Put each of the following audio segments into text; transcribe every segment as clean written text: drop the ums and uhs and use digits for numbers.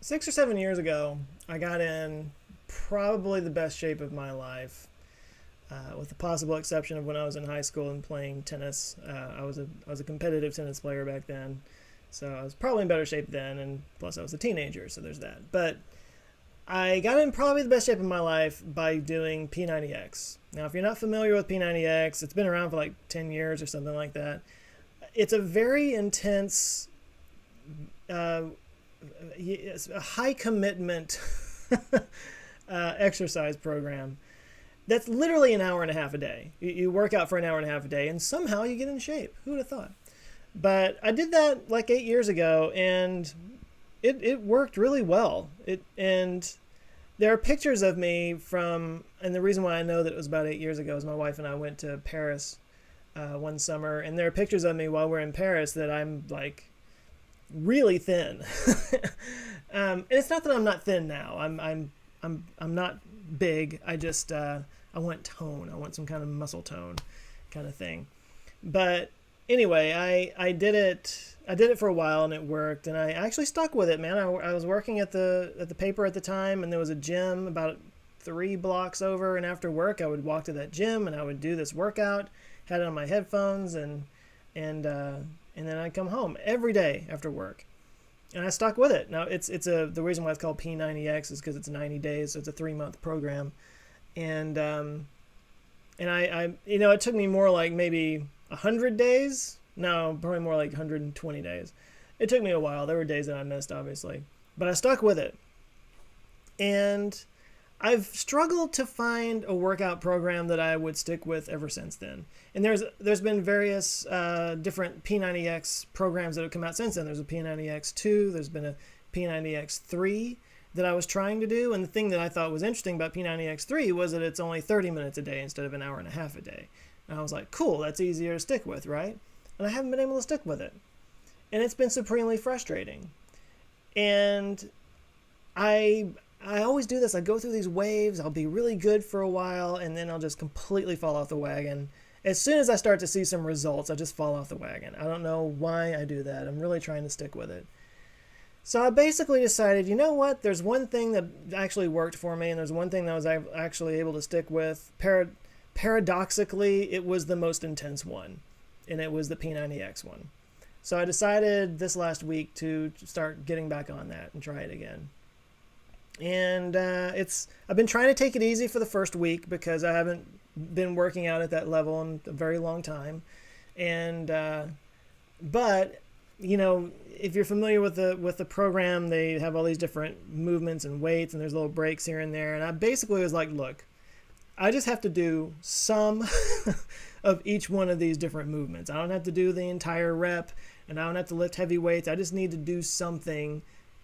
6 or 7 years ago, I got in probably the best shape of my life, with the possible exception of when I was in high school and playing tennis. I was a competitive tennis player back then, so I was probably in better shape then, and plus I was a teenager, so there's that. But I got in probably the best shape of my life by doing P90X. Now, if you're not familiar with P90X, it's been around for like 10 years or something like that. It's a very intense, uh, a high commitment exercise program that's literally an hour and a half a day. You work out for an hour and a half a day, and somehow you get in shape. Who would have thought? But I did that like 8 years ago, and it worked really well. And there are pictures of me from, and the reason why I know that it was about 8 years ago is my wife and I went to Paris one summer, and there are pictures of me while we're in Paris that I'm like really thin. And it's not that I'm not thin now. I'm not big. I just I want tone. I want some kind of muscle tone, kind of thing. But anyway, I did it. I did it for a while and it worked, and I actually stuck with it, man. I was working at the paper at the time, and there was a gym about 3 blocks over. And after work, I would walk to that gym and I would do this workout. Had it on my headphones, and then I'd come home every day after work. And I stuck with it. Now the reason why it's called P90X is because it's 90 days, so it's a 3-month program. And it took me more like maybe 100 days. No, probably more like 120 days. It took me a while. There were days that I missed, obviously, but I stuck with it. And I've struggled to find a workout program that I would stick with ever since then. And there's been various different P90X programs that have come out since then. There's a P90X2, there's been a P90X3 that I was trying to do. And the thing that I thought was interesting about P90X3 was that it's only 30 minutes a day instead of an hour and a half a day. And I was like, cool, that's easier to stick with, right? And I haven't been able to stick with it. And it's been supremely frustrating. And I always do this. I go through these waves. I'll be really good for a while, and then I'll just completely fall off the wagon. As soon as I start to see some results, I just fall off the wagon. I don't know why I do that. I'm really trying to stick with it. So I basically decided, you know what? There's one thing that actually worked for me, and there's one thing that I was actually able to stick with. Paradoxically, it was the most intense one, and it was the P90X one. So I decided this last week to start getting back on that and try it again. And I've been trying to take it easy for the first week because I haven't been working out at that level in a very long time. And but if you're familiar with the program, they have all these different movements and weights, and there's little breaks here and there. And I basically was like, look, I just have to do some of each one of these different movements. I don't have to do the entire rep, and I don't have to lift heavy weights. I just need to do something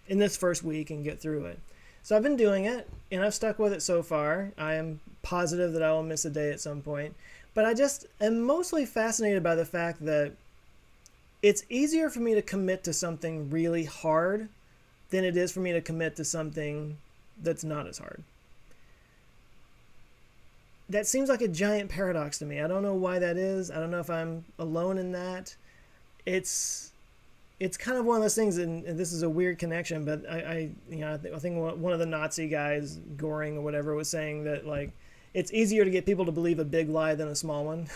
in this first week and get through it. So I've been doing it, and I've stuck with it so far. I am positive that I will miss a day at some point. But I just am mostly fascinated by the fact that it's easier for me to commit to something really hard than it is for me to commit to something that's not as hard. That seems like a giant paradox to me. I don't know why that is. I don't know if I'm alone in that. It's kind of one of those things, and this is a weird connection, but I think one of the Nazi guys, Goring or whatever, was saying that like it's easier to get people to believe a big lie than a small one.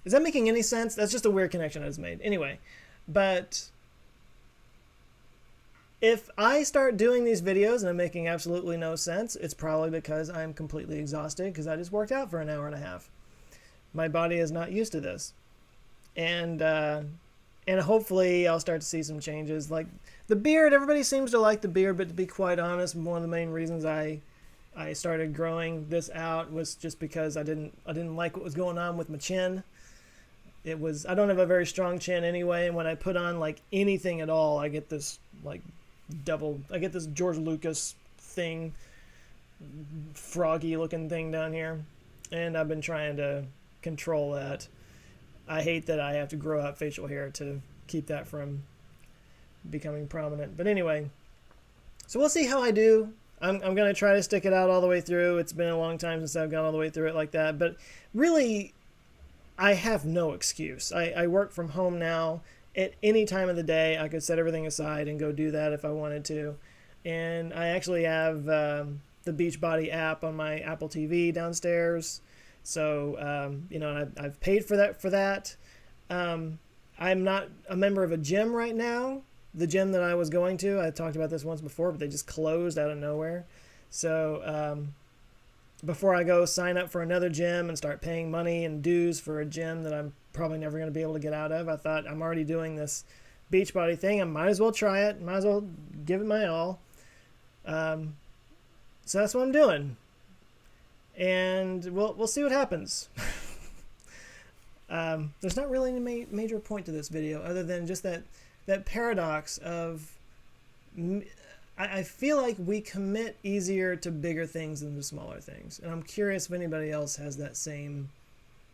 Is that making any sense? That's just a weird connection I just made. Anyway, but if I start doing these videos and I'm making absolutely no sense, it's probably because I'm completely exhausted because I just worked out for an hour and a half. My body is not used to this. And hopefully I'll start to see some changes. Like the beard, everybody seems to like the beard, but to be quite honest, one of the main reasons I started growing this out was just because I didn't like what was going on with my chin. I don't have a very strong chin anyway, and when I put on like anything at all, I get this like I get this George Lucas thing, froggy looking thing down here, and I've been trying to control that. I hate that I have to grow out facial hair to keep that from becoming prominent. But anyway, so we'll see how I do. I'm going to try to stick it out all the way through. It's been a long time since I've gone all the way through it like that. But really, I have no excuse. I work from home now, at any time of the day, I could set everything aside and go do that if I wanted to. And I actually have the Beachbody app on my Apple TV downstairs. So, I've paid for that. I'm not a member of a gym right now. The gym that I was going to, I talked about this once before, but they just closed out of nowhere. So before I go sign up for another gym and start paying money and dues for a gym that I'm probably never going to be able to get out of, I thought I'm already doing this Beachbody thing. I might as well try it. Might as well give it my all. So that's what I'm doing. And we'll see what happens. There's not really any major point to this video other than just that paradox of I feel like we commit easier to bigger things than to smaller things. And I'm curious if anybody else has that same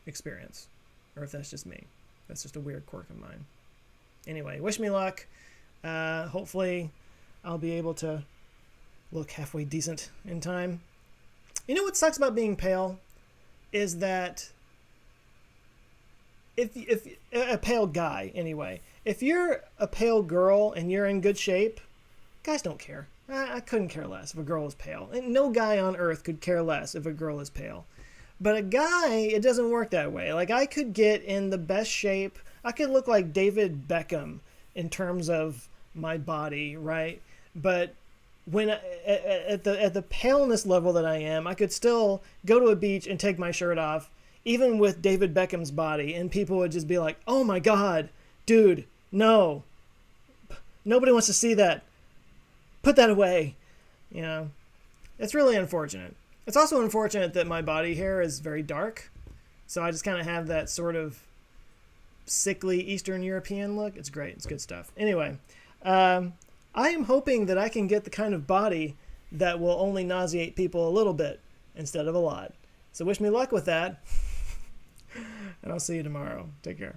experience or if that's just me. That's just a weird quirk of mine. Anyway, wish me luck. Hopefully I'll be able to look halfway decent in time. You know what sucks about being pale is that if a pale guy anyway, if you're a pale girl and you're in good shape, guys don't care. I couldn't care less if a girl is pale. And no guy on earth could care less if a girl is pale. But a guy, it doesn't work that way. Like, I could get in the best shape. I could look like David Beckham in terms of my body, right? But when at the paleness level that I am, I could still go to a beach and take my shirt off, even with David Beckham's body, and people would just be like, "Oh my God, dude, no. Nobody wants to see that. Put that away." You know, it's really unfortunate. It's also unfortunate that my body hair is very dark, so I just kind of have that sort of sickly Eastern European look. It's great. It's good stuff. Anyway, I am hoping that I can get the kind of body that will only nauseate people a little bit instead of a lot. So wish me luck with that, and I'll see you tomorrow. Take care.